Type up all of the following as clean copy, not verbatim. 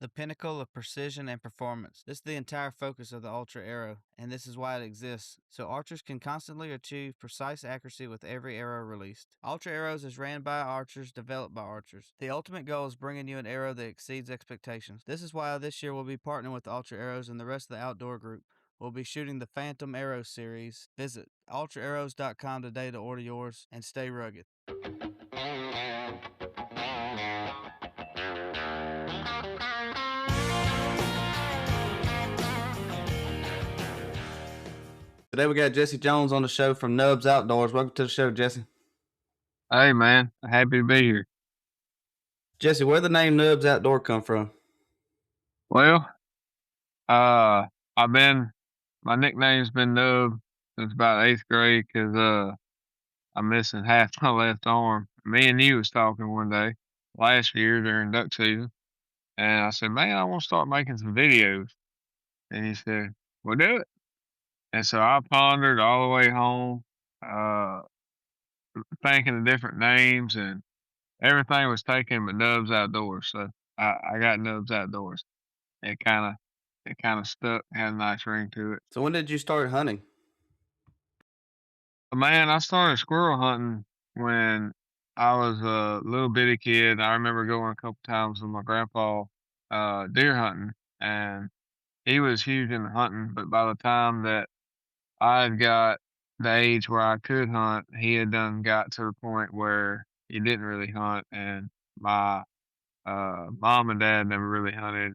the pinnacle of precision and performance. This is the entire focus of the Ultra Arrow, and this is why it exists, so archers can constantly achieve precise accuracy with every arrow released. Ultra Arrows is ran by archers, developed by archers. The ultimate goal is bringing you an arrow that exceeds expectations. This is why this year we'll be partnering with Ultra Arrows and the rest of the outdoor group. We'll be shooting the Phantom Arrow series. Visit ultraarrows.com today to order yours and stay rugged. Today we got Jesse Jones on the show from Nubz Outdoors. Welcome to the show, Jesse. Hey, man. Happy to be here. Jesse, where the name Nubz Outdoor come from? Well, my nickname's been Nub since about 8th grade because I'm missing half my left arm. Me and you was talking one day last year during duck season, and I said, man, I want to start making some videos. And he said, well, do it. And so I pondered all the way home, thinking of different names, and everything was taken but Nubz Outdoors. So I got Nubz Outdoors. It kind of stuck, had a nice ring to it. So when did you start hunting? Man, I started squirrel hunting when I was a little bitty kid. I remember going a couple times with my grandpa deer hunting, and he was huge into hunting. But by the time that I had got the age where I could hunt, he had done got to the point where he didn't really hunt, and my mom and dad never really hunted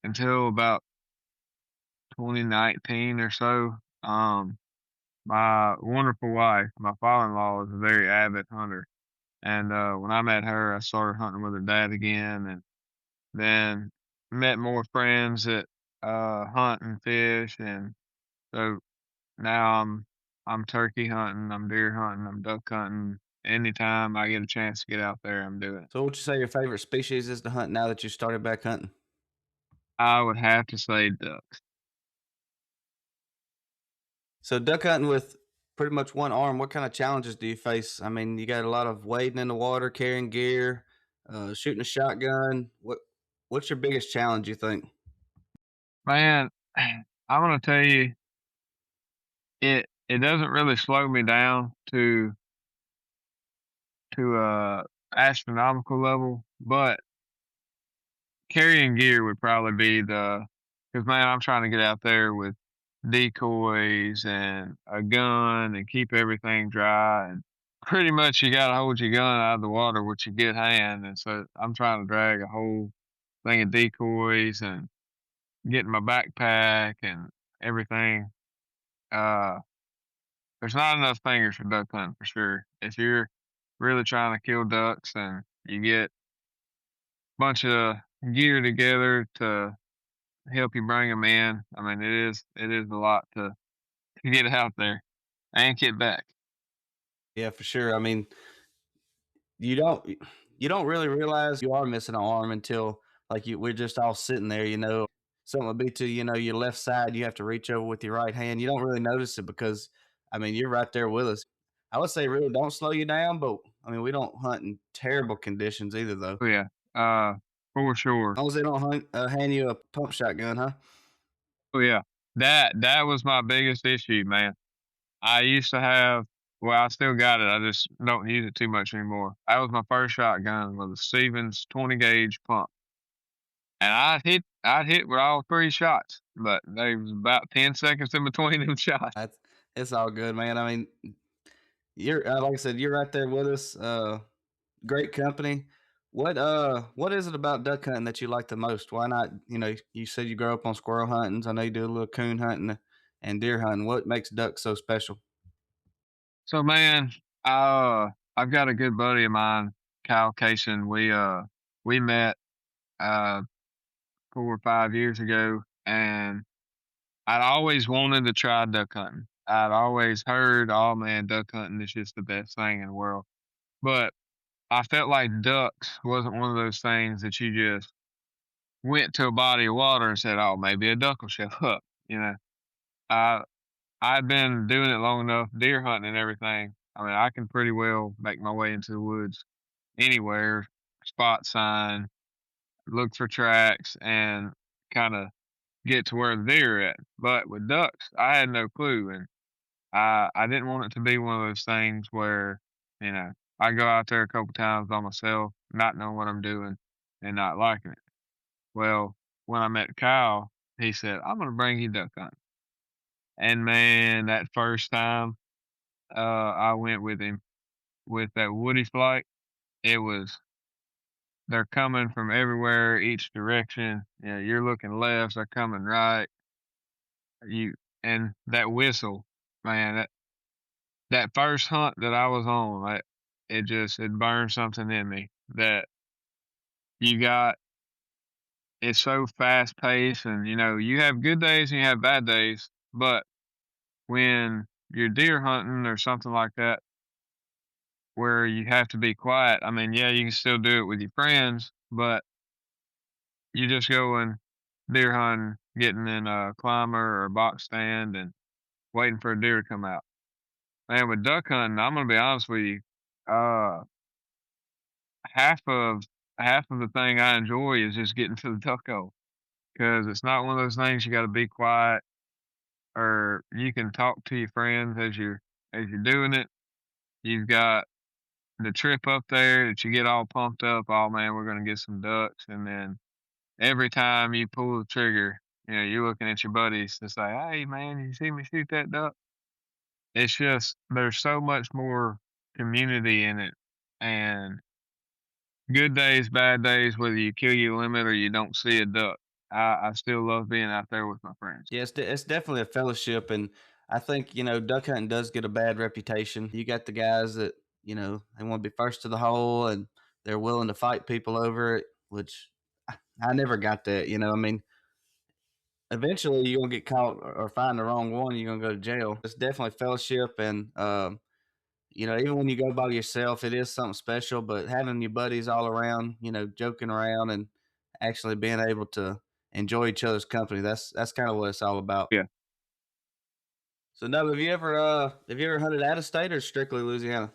until about 2019 or so. My wonderful wife, my father-in-law, is a very avid hunter, and when I met her, I started hunting with her dad again, and then met more friends that hunt and fish, and so now I'm turkey hunting, I'm deer hunting, I'm duck hunting. Anytime I get a chance to get out there, I'm doing it. So what would you say your favorite species is to hunt now that you started back hunting? I would have to say ducks. So duck hunting with pretty much one arm, what kind of challenges do you face? I mean, you got a lot of wading in the water, carrying gear, shooting a shotgun. What's your biggest challenge, you think? Man, I'm gonna tell you, it doesn't really slow me down to a astronomical level, but carrying gear would probably be because man, I'm trying to get out there with decoys and a gun and keep everything dry, and pretty much you got to hold your gun out of the water with your good hand, and so I'm trying to drag a whole thing of decoys and get in my backpack and everything. Uh, there's not enough fingers for duck hunting for sure. If you're really trying to kill ducks and you get a bunch of gear together to help you bring them in, I mean, it is a lot to get out there and get back. Yeah, for sure. I mean, you don't you don't really realize you are missing an arm until we're just all sitting there, something will be to your left side. You have to reach over with your right hand. You don't really notice it because I mean you're right there with us. I would say really don't slow you down, but I mean we don't hunt in terrible conditions either though. Oh yeah, uh, for As sure. long as they don't hand you a pump shotgun, huh? Oh yeah, that was my biggest issue, man. I used to have, well, I still got it. I just don't use it too much anymore. That was my first shotgun with a Stevens 20 gauge pump. And I'd hit with all three shots, but there was about 10 seconds in between them shots. That's It's all good, man. I mean, you're like I said, you're right there with us. Great company. What is it about duck hunting that you like the most? Why not? You said you grow up on squirrel hunting. I know you do a little coon hunting and deer hunting. What makes duck so special? So man, uh, I've got a good buddy of mine, Kyle Kaysen. We met uh 4 or 5 years ago, and I'd always wanted to try duck hunting. I'd always heard, oh man, duck hunting is just the best thing in the world. But I felt like ducks wasn't one of those things that you just went to a body of water and said, oh, maybe a duck will show up. You know, I I'd been doing it long enough, deer hunting and everything. I mean, I can pretty well make my way into the woods anywhere, spot sign, look for tracks, and kind of get to where the deer are at. But with ducks, I had no clue, and I didn't want it to be one of those things where, you know, I go out there a couple times by myself, not knowing what I'm doing and not liking it. Well, when I met Kyle, he said, "I'm gonna bring you duck hunting." And man, that first time I went with him with that woody flight, it was they're coming from everywhere, each direction. You know, you're looking left, they're coming right. You and that whistle, man, that first hunt that I was on, it burned something in me that you got it's so fast paced, and you have good days and you have bad days, but when you're deer hunting or something like that where you have to be quiet, I mean, yeah, you can still do it with your friends, but you just going deer hunting, getting in a climber or a box stand and waiting for a deer to come out. Man, with duck hunting, I'm gonna be honest with you, uh half of half of the thing I enjoy is just getting to the duck hole, because it's not one of those things you got to be quiet, or you can talk to your friends as you're doing it. You've got the trip up there that you get all pumped up. Oh man, we're gonna get some ducks, and then every time you pull the trigger, you're looking at your buddies to say, "Hey man, you see me shoot that duck?" It's just there's so much more community in it, and good days, bad days, whether you kill your limit or you don't see a duck, I still love being out there with my friends. Yeah, it's definitely a fellowship, and I think duck hunting does get a bad reputation. You got the guys that they want to be first to the hole, and they're willing to fight people over it, which I never got that. I mean, eventually you're gonna get caught or find the wrong one, you're gonna go to jail. It's definitely fellowship, and even when you go by yourself, it is something special. But having your buddies all around, joking around and actually being able to enjoy each other's company, that's kind of what it's all about. Yeah. So, no, have you ever hunted out of state or strictly Louisiana?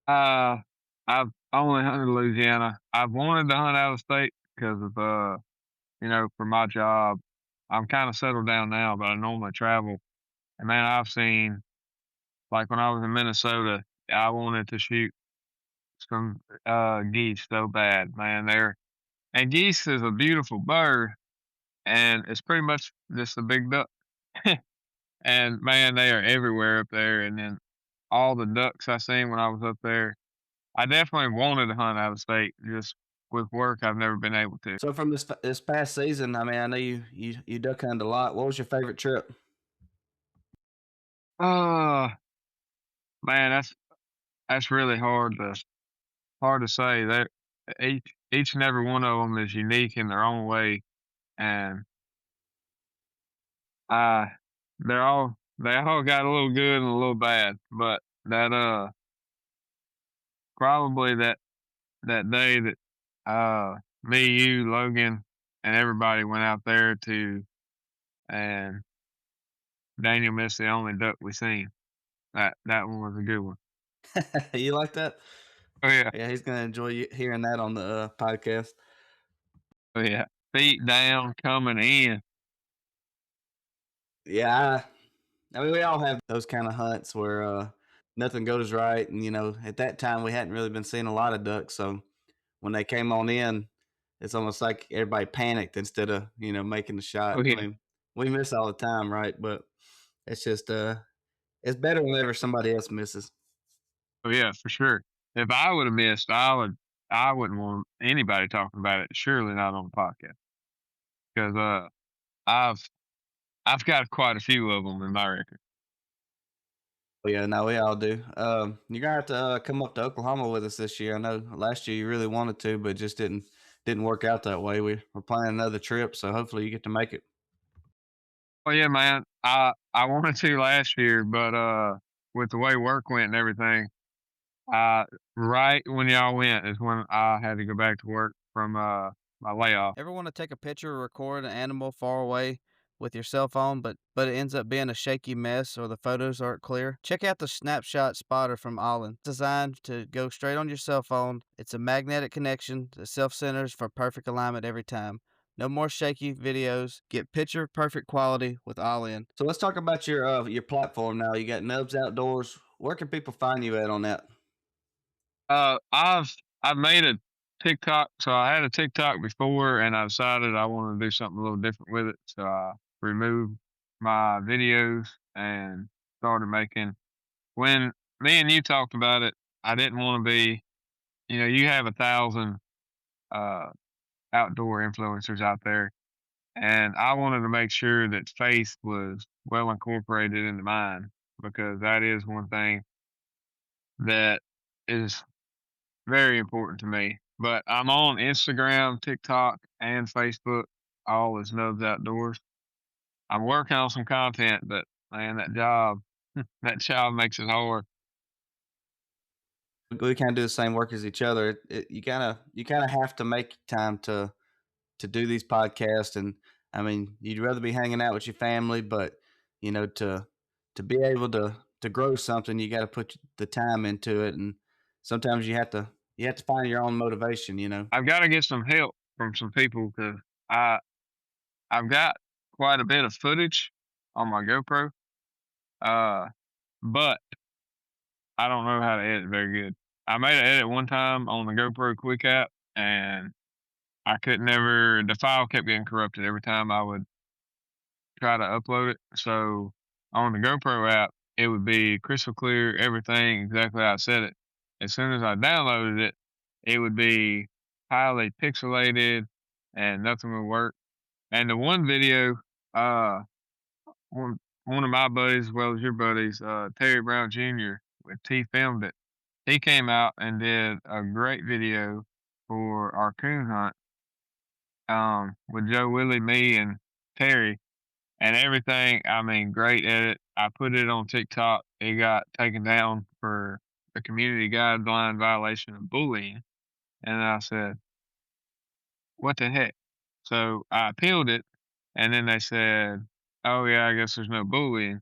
Uh, I've only hunted Louisiana. I've wanted to hunt out of state because of, for my job. I'm kind of settled down now, but I normally travel. And man, I've seen, like when I was in Minnesota, I wanted to shoot some geese so bad, man. And geese is a beautiful bird, and it's pretty much just a big duck. And man, they are everywhere up there. And then all the ducks I seen when I was up there, I definitely wanted to hunt out of state. Just with work, I've never been able to. So, from this past season, I mean, I know you duck hunted a lot. What was your favorite trip? Oh man, that's really hard to say. That each and every one of them is unique in their own way, and uh, they all got a little good and a little bad. But probably that day that me, you, Logan, and everybody went out there and Daniel missed the only duck we seen. That one was a good one. You like that? Oh yeah, Yeah, he's gonna enjoy hearing that on the podcast. oh yeah. Feet down, coming in. Yeah, I mean, we all have those kind of hunts where nothing goes right, and at that time we hadn't really been seeing a lot of ducks, so when they came on in, it's almost like everybody panicked instead of making the Oh shot. I yeah, mean, we miss all the time, right? But it's just it's better whenever somebody else misses. oh yeah, for sure. If I would have missed, I wouldn't want anybody talking about it. Surely not on the podcast because I've I've got quite a few of them in my record. But yeah, no, we all do. You're gonna have to come up to Oklahoma with us this year. I know last year you really wanted to, but just didn't work out that way. We're planning another trip, so hopefully you get to make it. Oh yeah, man. I wanted to last year, but with the way work went and everything, right when y'all went is when I had to go back to work from my layoff. Ever want to take a picture or record an animal far away with your cell phone, but it ends up being a shaky mess or the photos aren't clear, check out the Snapshot Spotter from Ollin. It's designed to go straight on your cell phone. It's a magnetic connection that self-centers for perfect alignment every time. No more shaky videos. Get picture perfect quality with Ollin. So let's talk about your platform now. You got Nubz Outdoors. Where can people find you at on that? I've made a TikTok. So I had a TikTok before, and I decided I wanted to do something a little different with it. So I removed my videos and started making. When me and you talked about it, I didn't want to be. You have 1,000 uh, outdoor influencers out there, and I wanted to make sure that faith was well incorporated into mine because that is one thing that is very important to me. But I'm on Instagram, TikTok, and Facebook, all as Nubz Outdoors. I'm working on some content, but man, that job makes it hard. We kind of do the same work as each other. You kind of have to make time to do these podcasts, and I mean, you'd rather be hanging out with your family, but to be able to grow something, you got to put the time into it, and sometimes you have to find your own motivation. I've got to get some help from some people because I I've got quite a bit of footage on my GoPro, uh, but I don't know how to edit very good. I made an edit one time on the GoPro Quick app, and I could never. The file kept getting corrupted every time I would try to upload it. So on the GoPro app, it would be crystal clear, everything exactly how I said it. As soon as I downloaded it, it would be highly pixelated and nothing would work. And the one video, uh, one of my buddies, as well as your buddies, Terry Brown Jr., when T filmed it, he came out and did a great video for our coon hunt with Joe Willie, me, and Terry and everything. I mean, great edit. I put it on TikTok. It got taken down for a community guideline violation of bullying. And I said, what the heck? So I appealed it. And then they said, oh, yeah, I guess there's no bullying.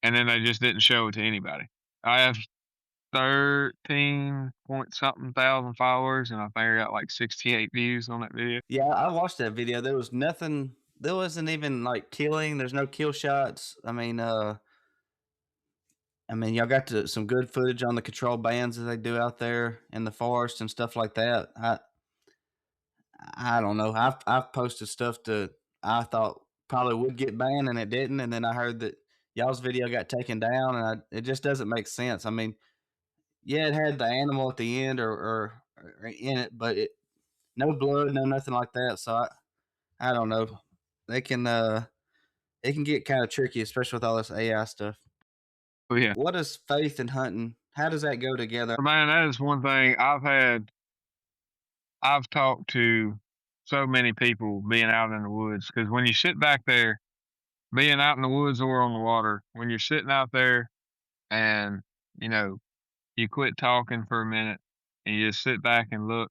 And then they just didn't show it to anybody. I have 13 point something thousand followers, and I think I got like 68 views on that video. Yeah, I watched that video. There was nothing. There wasn't even like killing. There's no kill shots. I mean, y'all got some good footage on the control bands that they do out there in the forest and stuff like that. I don't know. I've posted stuff that I thought probably would get banned and it didn't, and then I heard that y'all's video got taken down, and it just doesn't make sense. I mean, yeah, it had the animal at the end or in it, but no blood, no nothing like that. So I don't know. They can it can get kind of tricky, especially with all this AI stuff. But yeah, What is faith and hunting? How does that go together? man, that is one thing I've talked to so many people being out in the woods because when you sit back there, being out in the woods or on the water, when you're sitting out there and, you know, you quit talking for a minute and you just sit back and look,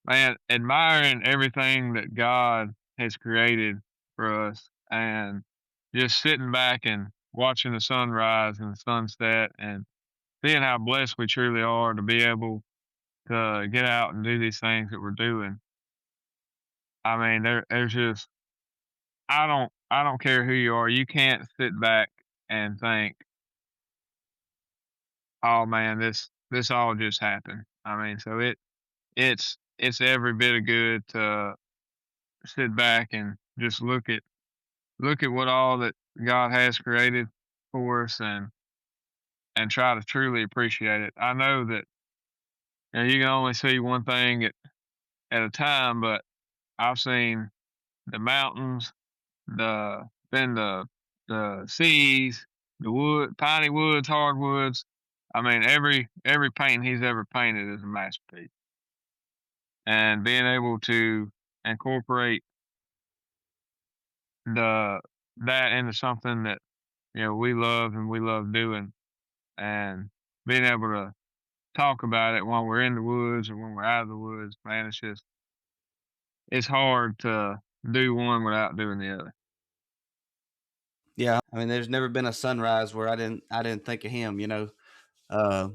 man, admiring everything that God has created for us and just sitting back and watching the sunrise and the sunset and seeing how blessed we truly are to be able to get out and do these things that we're doing. I mean, there's just I don't care who you are. You can't sit back and think, "Oh man, this all just happened." I mean, so it's every bit of good to sit back and just look at what all that God has created for us and try to truly appreciate it. I know that you can only see one thing at a time, but I've seen the mountains, then the seas, the wood, piney woods, hardwoods. I mean, every painting he's ever painted is a masterpiece. And being able to incorporate the that into something that we love and we love doing, and being able to talk about it while we're in the woods or when we're out of the woods, man, it's hard to do one without doing the other. Yeah, I mean, there's never been a sunrise where I didn't think of him. Uh,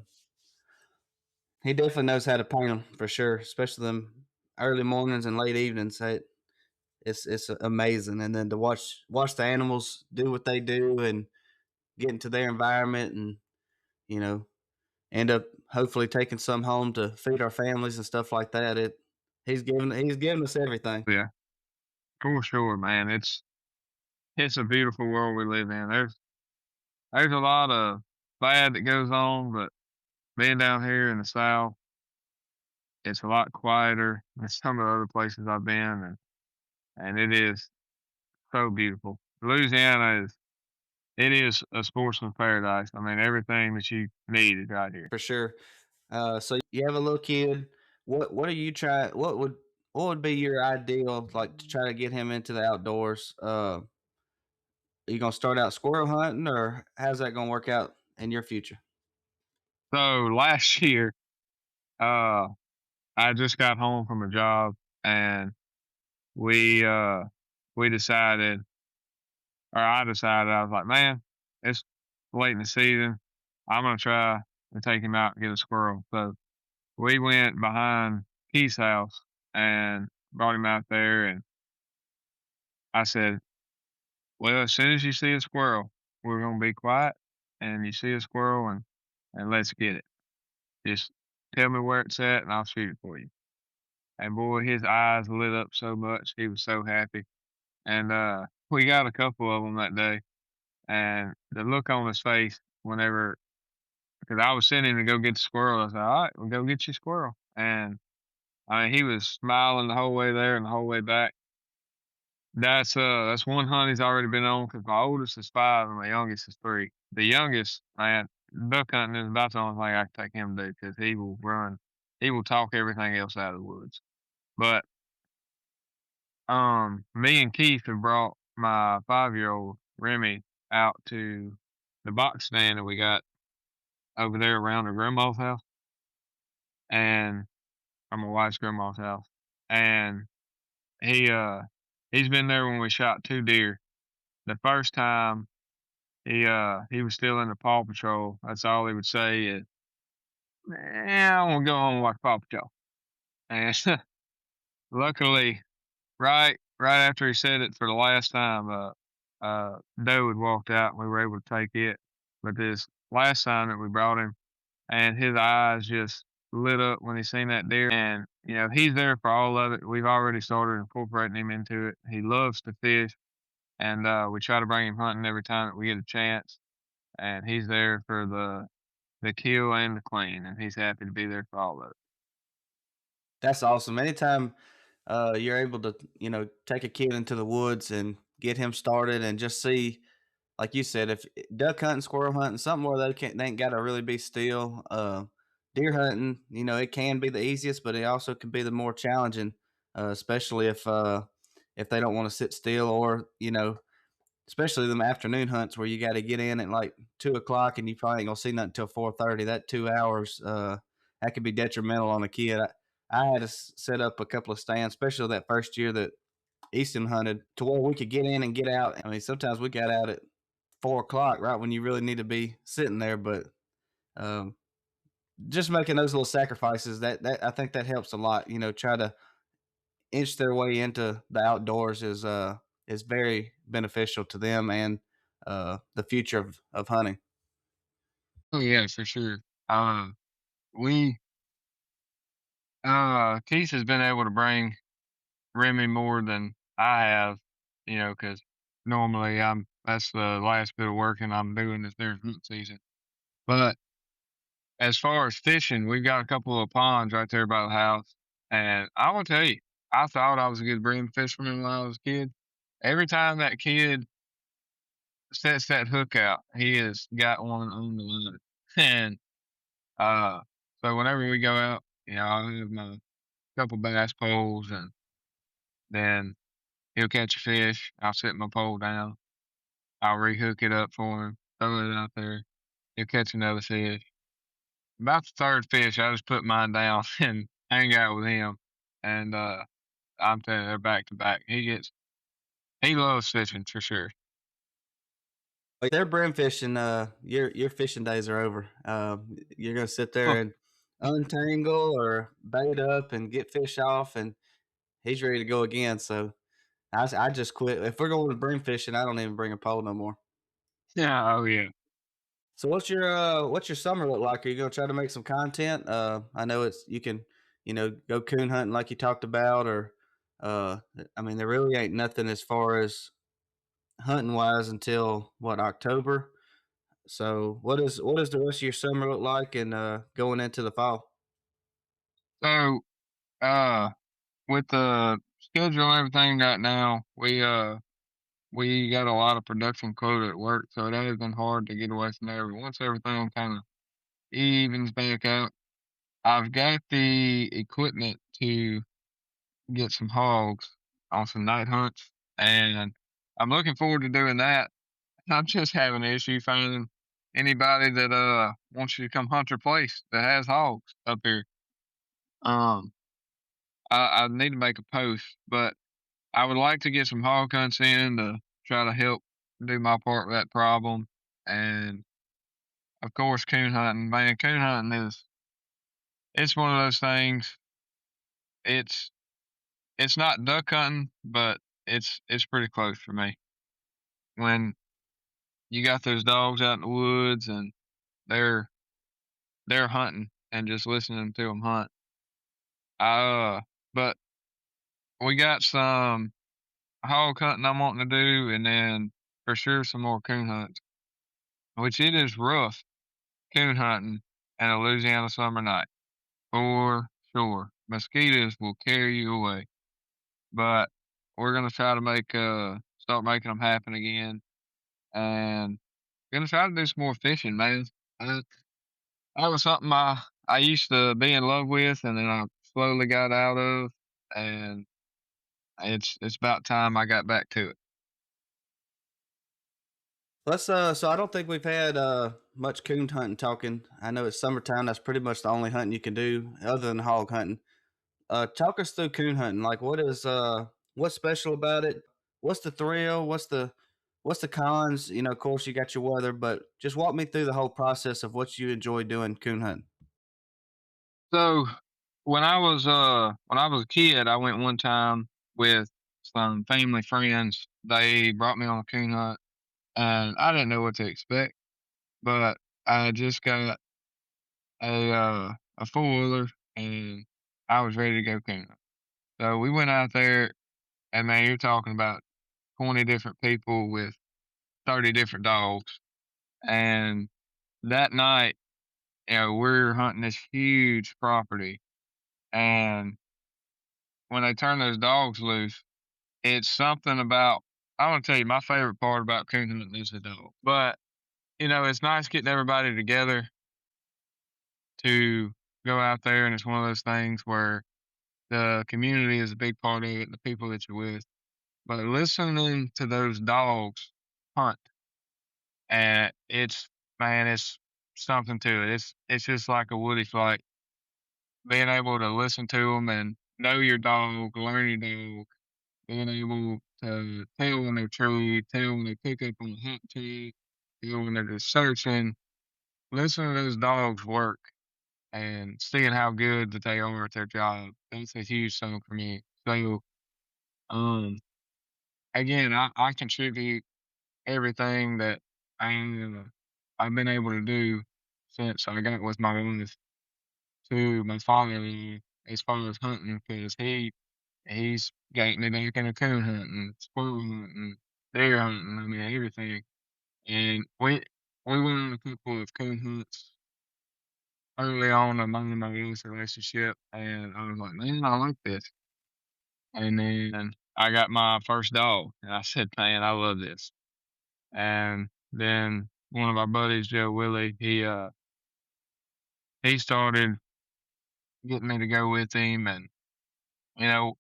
he definitely knows how to paint them for sure, especially them early mornings and late evenings. It's amazing, and then to watch the animals do what they do and get into their environment, and you know end up hopefully taking some home to feed our families and stuff like that. He's given us everything Yeah, for sure, man. It's a beautiful world we live in. There's a lot of bad that goes on, but being down here in the South, it's a lot quieter than some of the other places I've been, and it is so beautiful. Louisiana is a sportsman's paradise. I mean, everything that you need is right here. for sure. So you have a little kid. What are you try? What would be your ideal like to try to get him into the outdoors? Are you gonna start out squirrel hunting, or how's that gonna work out in your future? So last year, uh, I just got home from a job, and we uh we decided, or I decided, I was like, man, it's late in the season. I'm gonna try and take him out and get a squirrel. So we went behind Keith's house and brought him out there, and I said, well, as soon as you see a squirrel, we're gonna be quiet, and you see a squirrel, and let's get it. Just tell me where it's at, and I'll shoot it for you. And boy, his eyes lit up so much. He was so happy. And we got a couple of them that day. And the look on his face whenever, because I was sending him to go get the squirrel, I said, all right, we'll go get you a squirrel. And I mean, he was smiling the whole way there and the whole way back. That's one hunt he's already been on because my oldest is 5 and my youngest is 3. The youngest, man, duck hunting is about the only thing I can take him to do because he will run, he will talk everything else out of the woods. But me and Keith have brought my 5-year-old Remy out to the box stand that we got over there around her grandma's house, and or my wife's grandma's house. And he he's been there when we shot 2 deer. The first time he was still in the Paw Patrol. That's all he would say is, "Man, I wanna go home and watch Paw Patrol." And luckily, right after he said it for the last time, doe had walked out and we were able to take it. But this last time that we brought him, and his eyes just lit up when he seen that deer. And he's there for all of it. We've already started incorporating him into it. He loves to fish, and we try to bring him hunting every time that we get a chance. And he's there for the kill and the clean, and he's happy to be there for all of it. That's awesome. Anytime you're able to, take a kid into the woods and get him started and just see, like you said, if duck hunting, squirrel hunting, something where they ain't got to really be still. Deer hunting, it can be the easiest, but it also can be the more challenging, especially if they don't want to sit still, or especially them afternoon hunts where you got to get in at like 2 o'clock and you probably ain't gonna see nothing until 4:30. That 2 hours, that could be detrimental on a kid. I had to set up a couple of stands, especially that first year that Easton hunted, to where we could get in and get out. I mean, sometimes we got out at 4 o'clock, right when you really need to be sitting there. But um, just making those little sacrifices, that I think that helps a lot. Try to inch their way into the outdoors is very beneficial to them and the future of hunting. Oh yeah, for sure. We Keith has been able to bring Remy more than I have, because normally that's the last bit of working I'm doing is during hunt season. But as far as fishing, we've got a couple of ponds right there by the house. And I will tell you, I thought I was a good bream fisherman when I was a kid. Every time that kid sets that hook out, he has got one on the line. And uh, so whenever we go out, I'll have my couple bass poles, and then he'll catch a fish. I'll set my pole down. I'll rehook it up for him, throw it out there. He'll catch another fish. About the third fish, I just put mine down and hang out with him. And I'm telling you, they're back to back. He loves fishing for sure. Like they're brim fishing, your fishing days are over. You're gonna sit there and untangle or bait up and get fish off, and he's ready to go again. So I just quit. If we're going to brim fishing, I don't even bring a pole no more. Yeah, oh yeah. So what's your summer look like? Are you gonna try to make some content? I know it's you can, go coon hunting like you talked about, or uh, I mean there really ain't nothing as far as hunting wise until what October. So what does the rest of your summer look like and going into the fall? So, uh, with the schedule and everything right now, we got a lot of production quota at work, so it has been hard to get away from there. But once everything kind of evens back out, I've got the equipment to get some hogs on some night hunts, and I'm looking forward to doing that. I'm just having an issue finding anybody that wants you to come hunt your place that has hogs up here. Um, I need to make a post, but I would like to get some hog hunts in to try to help do my part with that problem. And of course, coon hunting. Man, coon hunting is it's one of those things. It's it's not duck hunting, but it's pretty close for me. When you got those dogs out in the woods and they're they're hunting and just listening to them hunt. But we got some hog hunting I'm wanting to do, and then for sure some more coon hunts, which it is rough coon hunting in a Louisiana summer night for sure. Mosquitoes will carry you away, but we're gonna try to start making them happen again, and gonna try to do some more fishing, man. Uh, that was something I used to be in love with, and then I slowly got out of, and it's about time I got back to it. Let's so I don't think we've had much coon hunting talking. I know it's summertime. That's pretty much the only hunting you can do other than hog hunting. Talk us through coon hunting. Like, what's special about it? What's the thrill? What's the cons? Of course, you got your weather, but just walk me through the whole process of what you enjoy doing coon hunting. So when I was a kid, I went one time with some family friends. They brought me on a coon hunt, and I didn't know what to expect, but I just got a four wheeler, and I was ready to go coon hunt. So we went out there, and man, you're talking about 20 different people with 30 different dogs, and that night, we're hunting this huge property, and when they turn those dogs loose, it's something about I wanna tell you my favorite part about coon hunting is the dog. But, it's nice getting everybody together to go out there, and it's one of those things where the community is a big part of it, the people that you're with. But listening to those dogs hunt, and it's something to it. It's just like a woody flight, being able to listen to them and know your dog, learn your dog, being able to tell when they're trained, tell when they pick up on a hot tag, tell when they're just searching, listen to those dogs work and seeing how good that they are at their job. That's a huge thing for me. So, um, again, I contribute everything that I've been able to do since I got with my wife to my father as far as hunting because he's got me back into coon hunting, squirrel hunting, deer hunting, I mean, everything. And we went on a couple of coon hunts early on in my wife's relationship, and I was like, "Man, I like this." And then I got my first dog, and I said, "Man, I love this." And then one of our buddies, Joe Willie, he started getting me to go with him, and you know,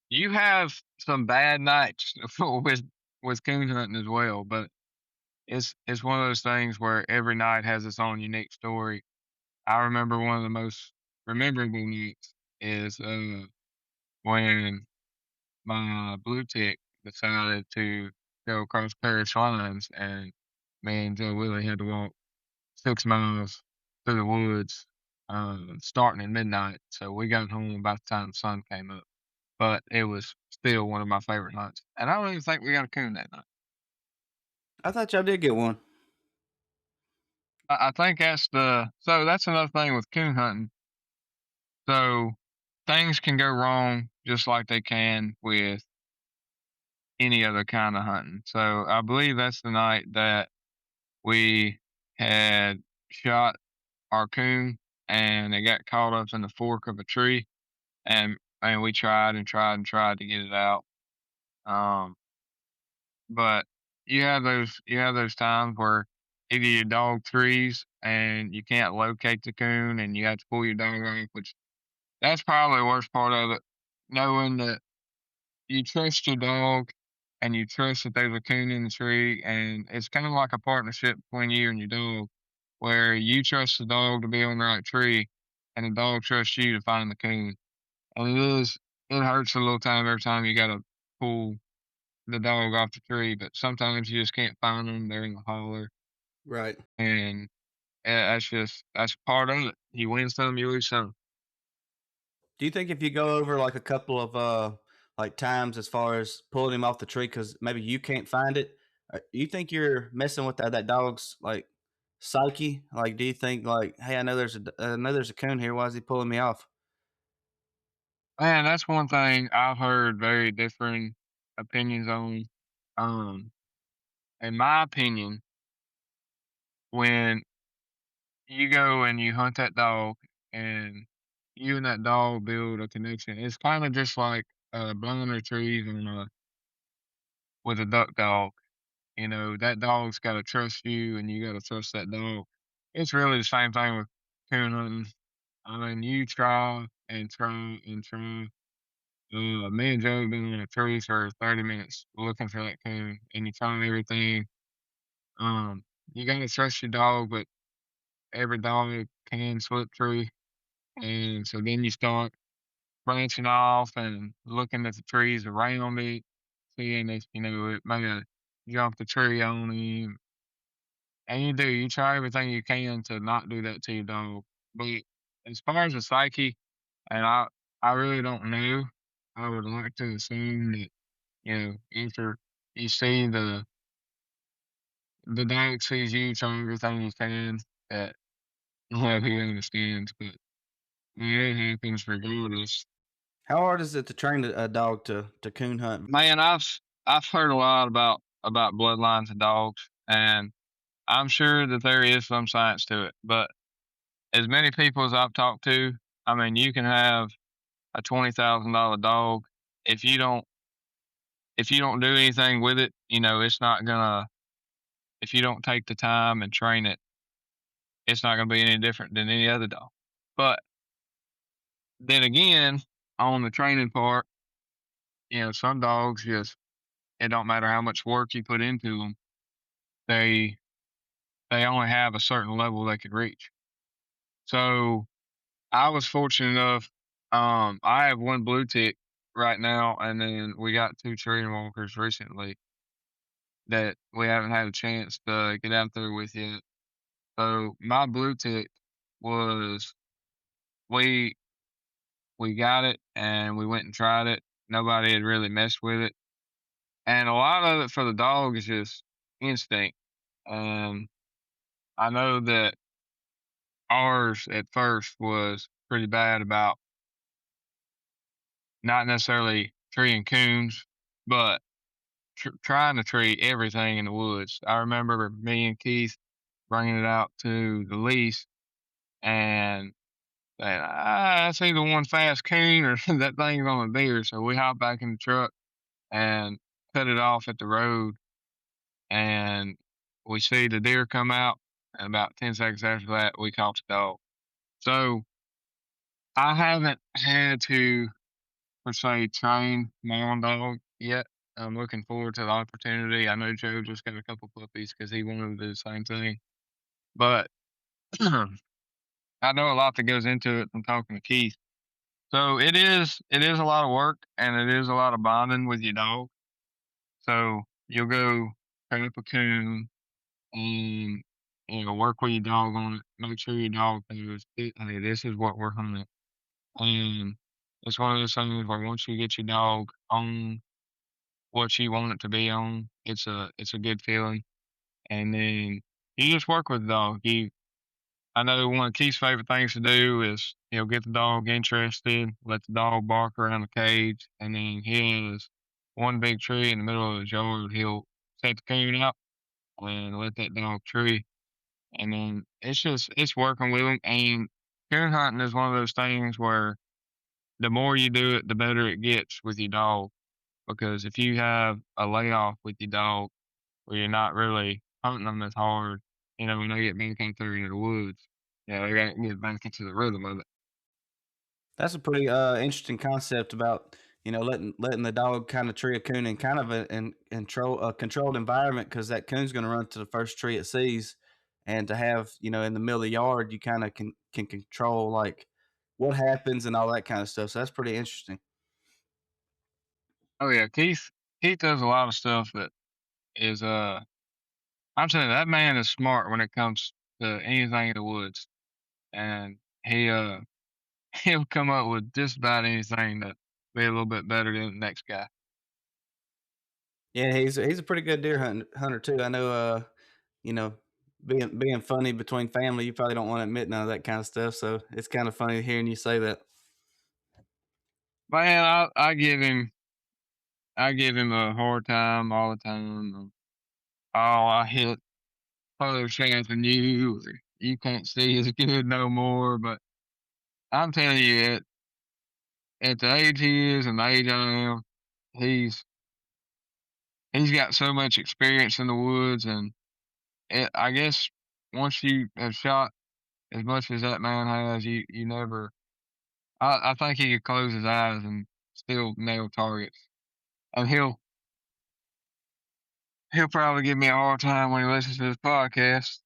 you have some bad nights with coon hunting as well, but it's one of those things where every night has its own unique story. I remember one of the most memorable nights is when my blue tick decided to go across parish lines and me and Joe Willie had to walk 6 miles through the woods, starting at midnight. So we got home about the time the sun came up. But it was still one of my favorite hunts. And I don't even think we got a coon that night. I thought y'all did get one. I think that's another thing with coon hunting. So things can go wrong just like they can with any other kind of hunting. So I believe that's the night that we had shot our coon and it got caught up in the fork of a tree and we tried and tried and tried to get it out. Um, but you have those times where either your dog trees and you can't locate the coon and you have to pull your dog off, which that's probably the worst part of it. Knowing that you trust your dog and you trust that there's a coon in the tree, and it's kind of like a partnership between you and your dog, where you trust the dog to be on the right tree, and the dog trusts you to find the coon. And it hurts a little time every time you got to pull the dog off the tree, but sometimes you just can't find them. They're in the holler, Right. and that's part of it. You win some, you lose some. Do you think if you go over like a couple of like times as far as pulling him off the tree because maybe you can't find it, you think you're messing with that dog's like psyche? Like, do you think like, hey, I know there's a coon here. Why is he pulling me off? Man, that's one thing I've heard very different opinions on. Um, in my opinion, when you go and you hunt that dog and you and that dog build a connection, it's kind of just like blind retrieve with a duck dog. You know, that dog's got to trust you and you got to trust that dog. It's really the same thing with coon hunting. I mean, you try and try and try. Me and Joe have been in a tree for 30 minutes looking for that coon, and you try everything. Um, you gotta trust your dog, but every dog can slip through, and so then you start branching off and looking at the trees around it, seeing if it may have jumped the tree on him. And you try everything you can to not do that to your dog. But as far as the psyche, and I really don't know. I would like to assume that after you see the dog sees you trying everything you can, that he understands. But yeah, it happens regardless. How hard is it to train a dog to coon hunt? Man, I've heard a lot about bloodlines of dogs, and I'm sure that there is some science to it. But as many people as I've talked to, I mean, you can have a $20,000 dog if you don't do anything with it. It's not gonna. If you don't take the time and train it, it's not gonna be any different than any other dog. But then again, on the training part, some dogs just it don't matter how much work you put into them, they they only have a certain level they could reach. So I was fortunate enough. I have one blue tick right now, and then we got two tree walkers recently that we haven't had a chance to get out there with yet. So my blue tick was we we got it and we went and tried it. Nobody had really messed with it, and a lot of it for the dog is just instinct. And I know that ours at first was pretty bad about not necessarily treeing coons, but trying to tree everything in the woods. I remember me and Keith bringing it out to the lease and saying, I see the one fast coon or that thing's on a deer. So we hopped back in the truck and cut it off at the road. And we see the deer come out. And about 10 seconds after that, we caught the dog. So I haven't had to, per se, train my own dog yet. I'm looking forward to the opportunity. I know Joe just got a couple puppies because he wanted to do the same thing. But I know a lot that goes into it from talking to Keith. So it is a lot of work and it is a lot of bonding with your dog. So you'll go pick up a coon and work with your dog on it. Make sure your dog knows, hey, this is what we're hunting. And it's one of those things where once you get your dog on what you want it to be on, it's a good feeling. And then you just work with the dog. I know one of Keith's favorite things to do is get the dog interested, let the dog bark around the cage, and then he has one big tree in the middle of his yard. He'll set the coon out and let that dog tree, and then it's working with him. And coon hunting is one of those things where the more you do it, the better it gets with your dog. Because if you have a layoff with your dog where you're not really hunting them as hard, when they get back out there into the woods, they got to get back into the rhythm of it. That's a pretty interesting concept about letting the dog kind of tree a coon in kind of a controlled environment because that coon's going to run to the first tree it sees, and to have in the middle of the yard you kind of can control like what happens and all that kind of stuff. So that's pretty interesting. Oh yeah, Keith does a lot of stuff that is I'm telling you, that man is smart when it comes to anything in the woods. And he he'll come up with just about anything that be a little bit better than the next guy. Yeah, he's a pretty good hunter too. I know. You know, being funny between family, you probably don't want to admit none of that kind of stuff. So it's kind of funny hearing you say that. Man, I give him a hard time all the time. Oh, I hit further chance than you. Or you can't see as good no more. But I'm telling you, at the age he is and the age I am, he's he's got so much experience in the woods, and I guess once you have shot as much as that man has, you never. I think he could close his eyes and still nail targets, and he'll probably give me a hard time when he listens to this podcast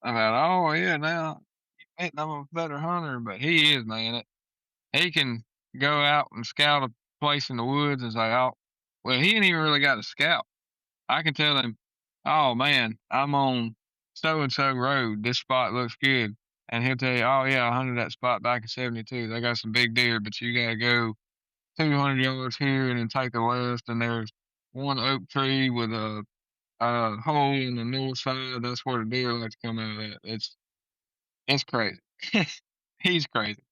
about, oh yeah, now you think I'm a better hunter, but he is, man. He can go out and scout a place in the woods and say, oh, well, he ain't even really got a scout. I can tell him, "Oh, man, I'm on so and so road. This spot looks good." And he'll tell you, "Oh, yeah, I hunted that spot back in '72. They got some big deer, but you gotta go 200 yards here and then take a left, and there's one oak tree with a hole in the north side. That's where the deer like to come out at." It's crazy. He's crazy.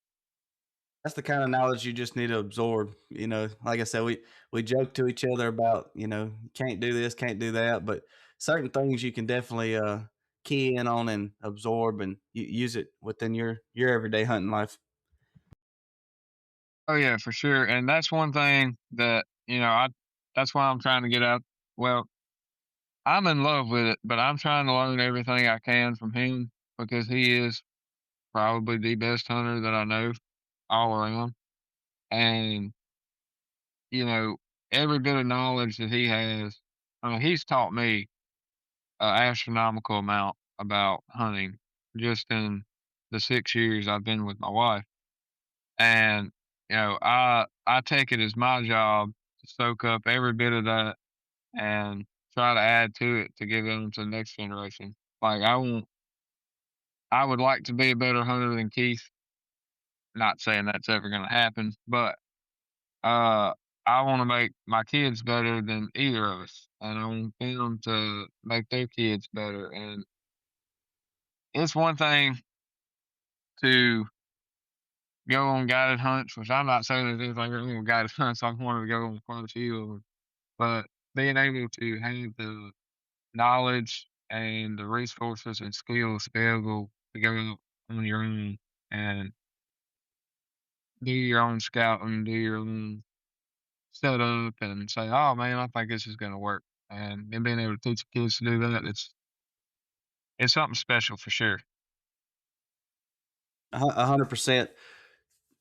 That's the kind of knowledge you just need to absorb. Like I said, we joke to each other about can't do this, can't do that, but certain things you can definitely key in on and absorb and use it within your everyday hunting life. Oh, yeah, for sure, and that's one thing that, I that's why I'm trying to get out. Well, I'm in love with it, but I'm trying to learn everything I can from him because he is probably the best hunter that I know all around. And, you know, every bit of knowledge that he has, he's taught me an astronomical amount about hunting just in the 6 years I've been with my wife. And, I take it as my job to soak up every bit of that and try to add to it to give it on to the next generation. Like I would like to be a better hunter than Keith. Not saying that's ever gonna happen, but, uh, I wanna make my kids better than either of us, and I want them to make their kids better, and it's one thing to go on guided hunts, which I'm not saying there's anything wrong with guided hunts. I wanted to go on quite a few of them, but being able to have the knowledge and the resources and skills to be able to go out on your own and do your own scouting, do your own setup, and say, "Oh man, I think this is going to work." And being able to teach kids to do that, it's something special for sure. 100%.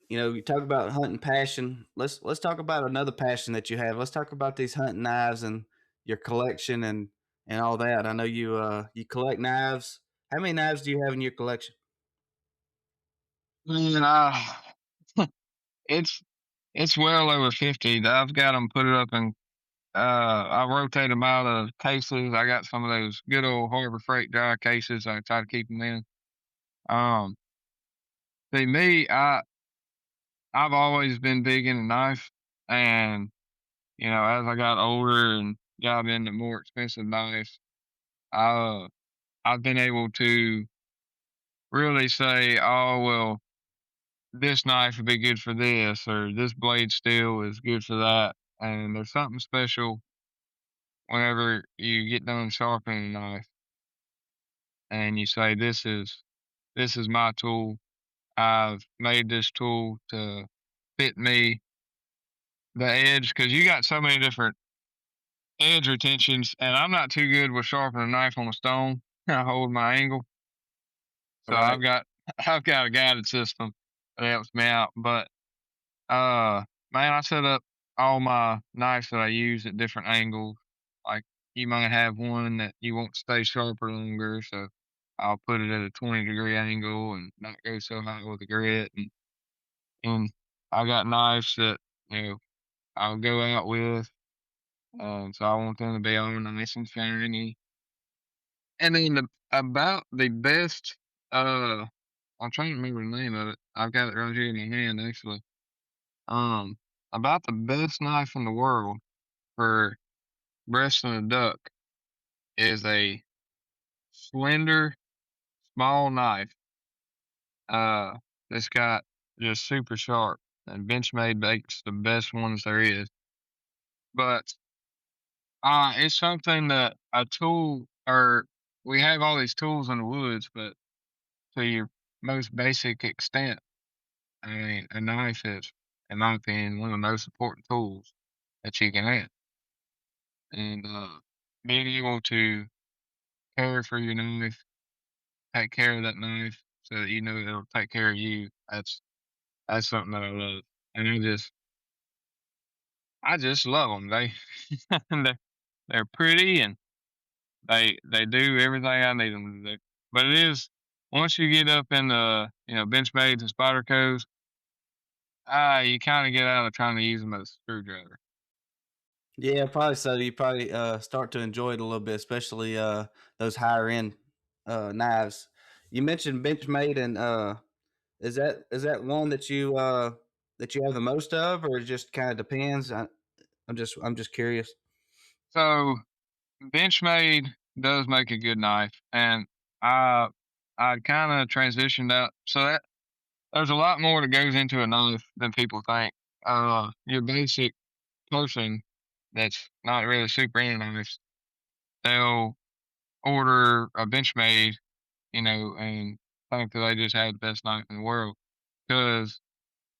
You talk about hunting passion. Let's talk about another passion that you have. Let's talk about these hunting knives and your collection and all that. I know you collect knives. How many knives do you have in your collection? Man, it's it's well over 50. I've got them put it up in I rotate them out of cases. I got some of those good old Harbor Freight dry cases. I try to keep them in. Um, See me, I've always been big into knife, and as I got older and got into more expensive knives, I I've been able to really say, oh well, this knife would be good for this, or this blade steel is good for that. And there's something special whenever you get done sharpening a knife and you say, this is my tool. I've made this tool to fit me the edge because you got so many different edge retentions, and I'm not too good with sharpening a knife on a stone. I hold my angle, so I've Right. got I've got a guided system that helps me out. But man, I set up all my knives that I use at different angles. Like you might have one that you want to stay sharper longer, so I'll put it at a 20-degree angle and not go so high with the grit. And I got knives that I'll go out with, so I want them to be all nice and shiny. And then about the best, I'm trying to remember the name of it. I've got it right here in my hand actually. Um, about the best knife in the world for breasting a duck is a slender, small knife. That's got just super sharp. And Benchmade makes the best ones there is. But it's something that a tool, or we have all these tools in the woods, but to your most basic extent, I mean, a knife is, in my opinion, one of the most important tools that you can have. And being able to care for your knife, take care of that knife so that you know it'll take care of you. That's something that I love, and I just love them. They're they're pretty and they do everything I need them to do. But it is once you get up in the Benchmades and Spydercos, you kind of get out of trying to use them as a screwdriver. Yeah, probably so. You probably start to enjoy it a little bit, especially those higher end knives. You mentioned Benchmade, and is that one that you have the most of, or it just kind of depends? I'm just curious. So Benchmade does make a good knife, and I I kind of transitioned out. So there's a lot more that goes into a knife than people think. Your basic person that's not really super into knives, they'll order a Benchmade, and think that they just have the best knife in the world. Because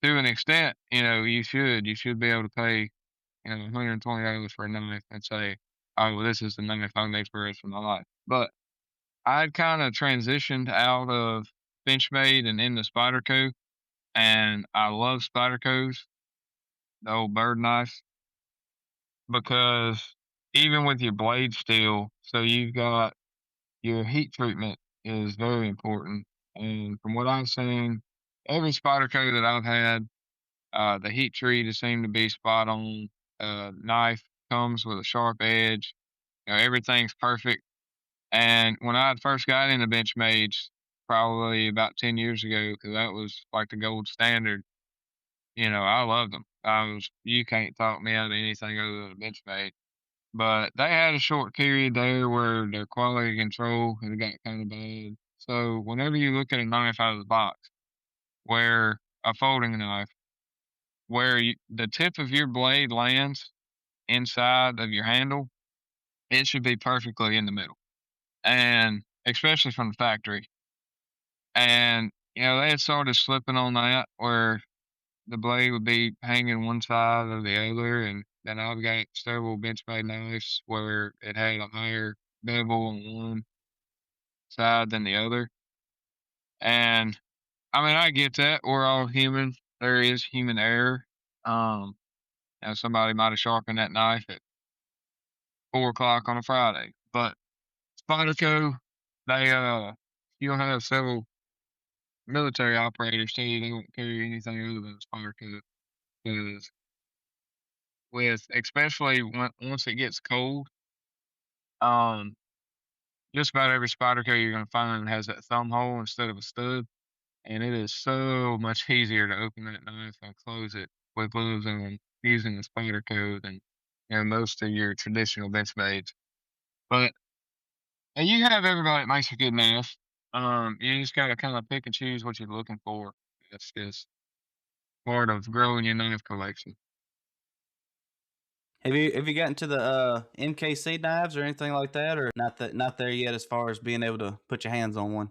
to an extent, you should be able to pay, $120 for a knife and say, oh, well, this is the knife I need for the rest of my life. But I'd kind of transitioned out of Benchmade and into Spyderco, and I love Spydercos, the old bird knife, because even with your blade steel, so you've got your heat treatment is very important. And from what I've seen, every Spyderco that I've had, the heat treat has seemed to be spot on. Knife comes with a sharp edge. Everything's perfect. And when I first got into Benchmades, probably about 10 years ago, because that was like the gold standard, I loved them. You can't talk me out of anything other than a Benchmade. But they had a short period there where their quality control had got kind of bad. So whenever you look at a knife out of the box, where a folding knife, where the tip of your blade lands inside of your handle, it should be perfectly in the middle, and especially from the factory. And they had started slipping on that where the blade would be hanging one side or the other, and then I've got several Benchmade knives where it had a higher bevel on one side than the other. And I mean, I get that. We're all human. There is human error. Um, somebody might have sharpened that knife at 4 o'clock on a Friday. But Spyderco, you'll have several military operators tell you they won't carry anything other than a Spyderco because with especially once it gets cold. Um, just about every spider code you're gonna find has that thumb hole instead of a stud, and it is so much easier to open that knife and close it with gloves on using the spider code than most of your traditional Benchmades. But you have everybody that makes a good knife. You just gotta kind of pick and choose what you're looking for. That's just part of growing your knife collection. Have you gotten to the MKC knives or anything like that, or not there yet as far as being able to put your hands on one?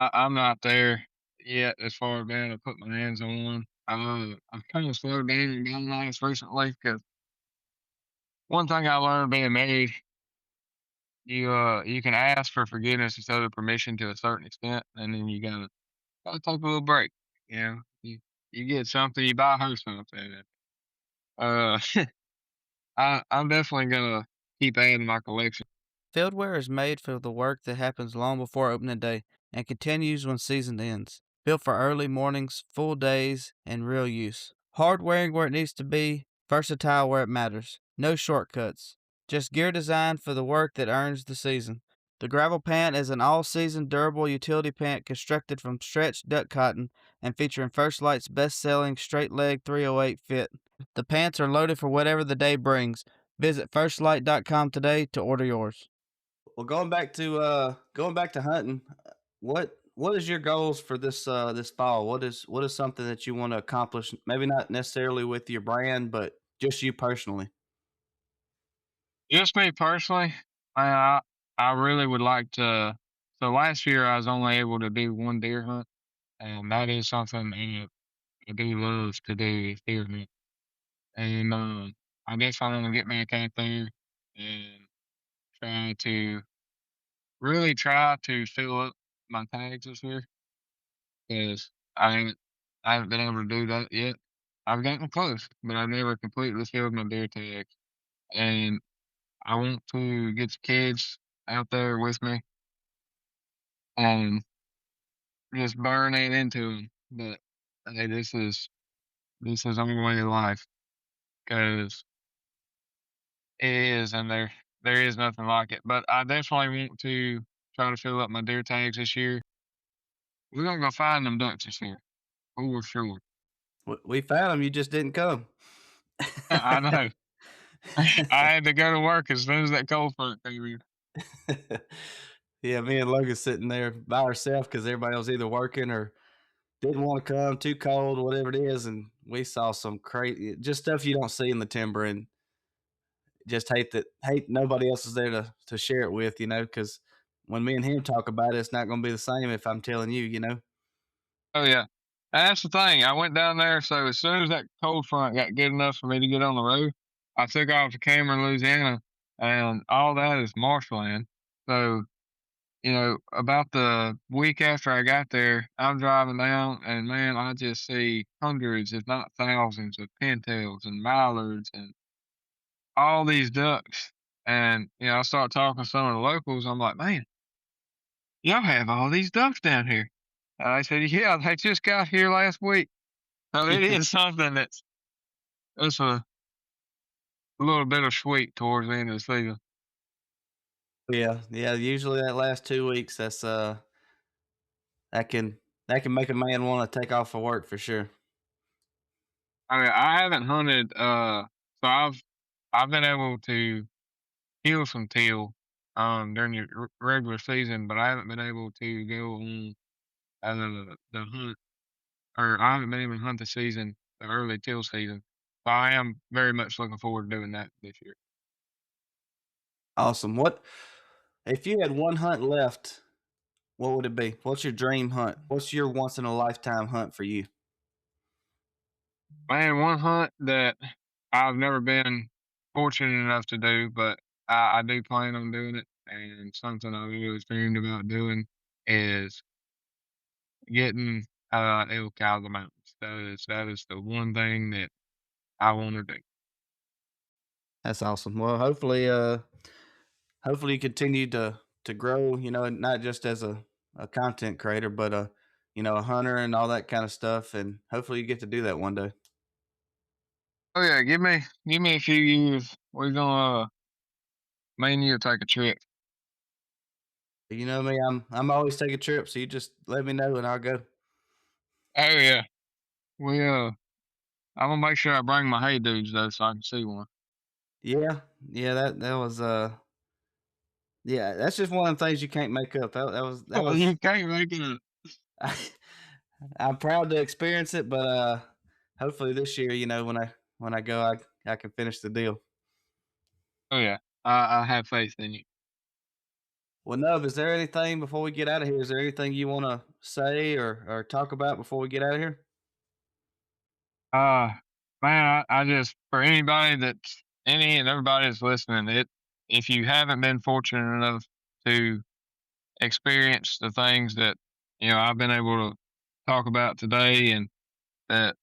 I'm not there yet as far as being able to put my hands on one. I've kind of slowed down on gun knives recently because one thing I learned being married, you can ask for forgiveness instead of permission to a certain extent, and then you gotta take a little break. You know, you get something, you buy her something. And, uh, I'm definitely gonna keep adding my collection. Fieldwear is made for the work that happens long before opening day and continues when season ends. Built for early mornings, full days, and real use. Hard wearing where it needs to be, versatile where it matters. No shortcuts. Just gear designed for the work that earns the season. The Gravel Pant is an all-season durable utility pant constructed from stretched duck cotton and featuring First Light's best-selling straight leg 308 fit. The pants are loaded for whatever the day brings. Visit firstlight.com today to order yours. Well, going back to hunting, what is your goals for this fall? What is something that you want to accomplish? Maybe not necessarily with your brand, but just you personally. Just me personally, I really would like to. So last year I was only able to do one deer hunt, and that is something I do love to do is deer hunt. And I guess I want to get back out there and try to try to fill up my tags this year because I haven't been able to do that yet. I've gotten close, but I've never completely filled my deer tags. And I want to get the kids out there with me and just burn it into them. But hey, this is only way of life because it is, and there is nothing like it. But I definitely want to try to fill up my deer tags this year. We're gonna go find them ducks this year for sure. We found them. You just didn't come. I know. I had to go to work as soon as that cold front came in. Yeah, me and Logan sitting there by ourselves because everybody was either working or didn't want to come, too cold, whatever it is, and we saw some crazy, just stuff you don't see in the timber, and just hate nobody else is there to share it with, because when me and him talk about it, it's not going to be the same if I'm telling you. Oh yeah, and that's the thing. I went down there, so as soon as that cold front got good enough for me to get on the road, I took off to Cameron, Louisiana, and all that is marshland. So about the week after I got there, I'm driving down, and man, I just see hundreds, if not thousands, of pintails and mallards and all these ducks. And I start talking to some of the locals. I'm like, man, y'all have all these ducks down here. And I said, yeah, they just got here last week. So it is something that's a little bit of sweet towards the end of the season. Yeah, yeah. Usually that last 2 weeks, that can make a man want to take off for work for sure. I mean, I haven't hunted. So I've been able to kill some teal during the regular season, but I haven't been able to go on the hunt, or I haven't been able to hunt the season, the early teal season. So I am very much looking forward to doing that this year. Awesome. What if you had one hunt left? What would it be? What's your dream hunt? What's your once in a lifetime hunt for you? Man, one hunt that I've never been fortunate enough to do, but I do plan on doing it, and something I've always dreamed about doing is getting elk out of the mountains. That is the one thing that I want to do. That's awesome. Well, hopefully you continue to grow, not just as a content creator, but a hunter and all that kind of stuff. And hopefully you get to do that one day. Oh yeah, give me a few years. We're gonna me and you'll take a trip. You know me, I'm always taking trips, so you just let me know and I'll go. Oh yeah. We I'm gonna make sure I bring my hay dudes though so I can see one. Yeah, yeah, that was yeah, that's just one of the things you can't make up. That Oh, you was can't make it up. I'm proud to experience it, but hopefully this year, when I go, I can finish the deal. Oh yeah. I have faith in you. Well, Nub, is there anything before we get out of here? Is there anything you want to say or talk about before we get out of here? Uh man, I just for anybody that's any and everybody that's listening, if you haven't been fortunate enough to experience the things that, I've been able to talk about today and that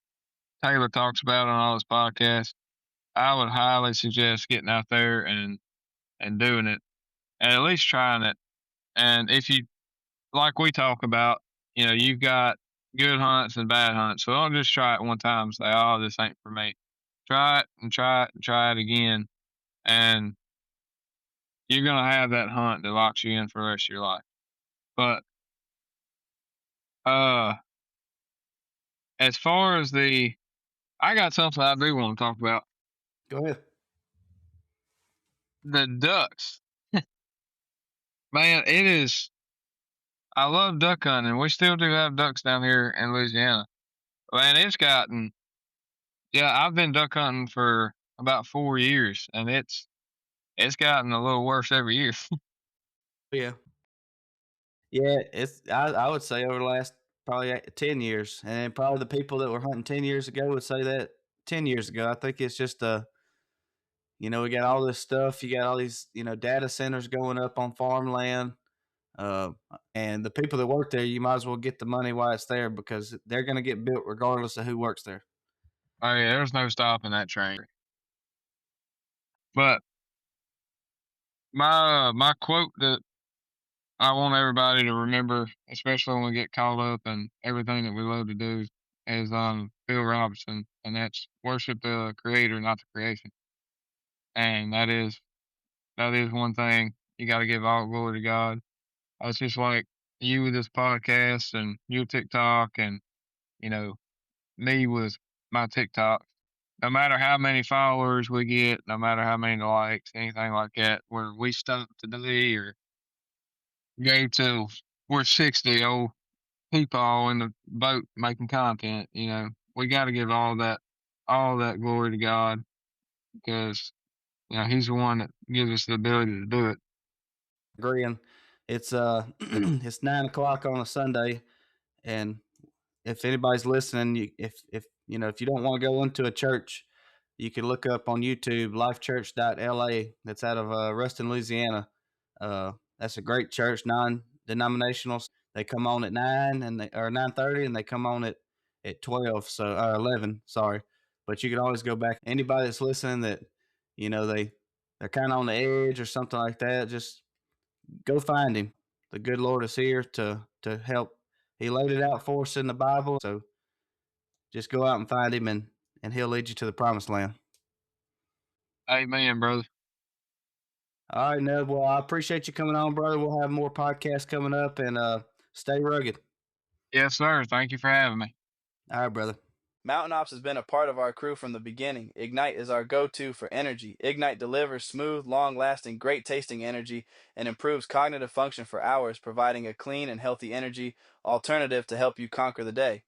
Taylor talks about on all his podcasts, I would highly suggest getting out there and doing it, and at least trying it. And if you like we talk about, you've got good hunts and bad hunts, so don't just try it one time and say, "Oh, this ain't for me." Try it and try it and try it again, and you're gonna have that hunt that locks you in for the rest of your life. But uh, as far as I got something I do want to talk about. Go ahead. The ducks, man, it is. I love duck hunting. We still do have ducks down here in Louisiana. Man, it's gotten. Yeah, I've been duck hunting for about 4 years, and it's gotten a little worse every year. Yeah. Yeah, I would say over the last probably 10 years, and probably the people that were hunting 10 years ago would say that 10 years ago. I think it's just we got all this stuff. You got all these, data centers going up on farmland. Uh, and the people that work there, you might as well get the money while it's there because they're going to get built regardless of who works there. Oh yeah, there's no stopping that train. But my quote that I want everybody to remember, especially when we get caught up in everything that we love to do, is Phil Robinson, and that's worship the Creator, not the creation. And that is one thing you got to give all glory to God. It's just like you with this podcast and your TikTok, and you know me with my TikTok. No matter how many followers we get, no matter how many likes, anything like that, where we stop today or go till we're 60 old people in the boat making content, we got to give all that glory to God because He's the one that gives us the ability to do it. Agreeing. It's it's 9 o'clock on a Sunday, and if anybody's listening, if you don't want to go into a church, you can look up on YouTube lifechurch.la. That's out of Ruston, Louisiana. That's a great church, non-denominational. They come on at 9:30, and they come on at 12, so 11. Sorry, but you can always go back. Anybody that's listening that they're kind of on the edge or something like that, just go find him. The good Lord is here to help. He laid it out for us in the Bible, so just go out and find him, and he'll lead you to the promised land. Amen, brother. All right, Ned. Well, I appreciate you coming on, brother. We'll have more podcasts coming up, and stay rugged. Yes, sir. Thank you for having me. All right, brother. Mountain Ops has been a part of our crew from the beginning. Ignite is our go-to for energy. Ignite delivers smooth, long-lasting, great-tasting energy and improves cognitive function for hours, providing a clean and healthy energy alternative to help you conquer the day.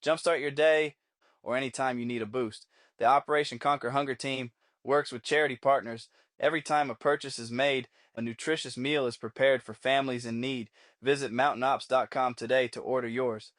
Jumpstart your day or anytime you need a boost. The Operation Conquer Hunger team works with charity partners. Every time a purchase is made, a nutritious meal is prepared for families in need. Visit mountainops.com today to order yours.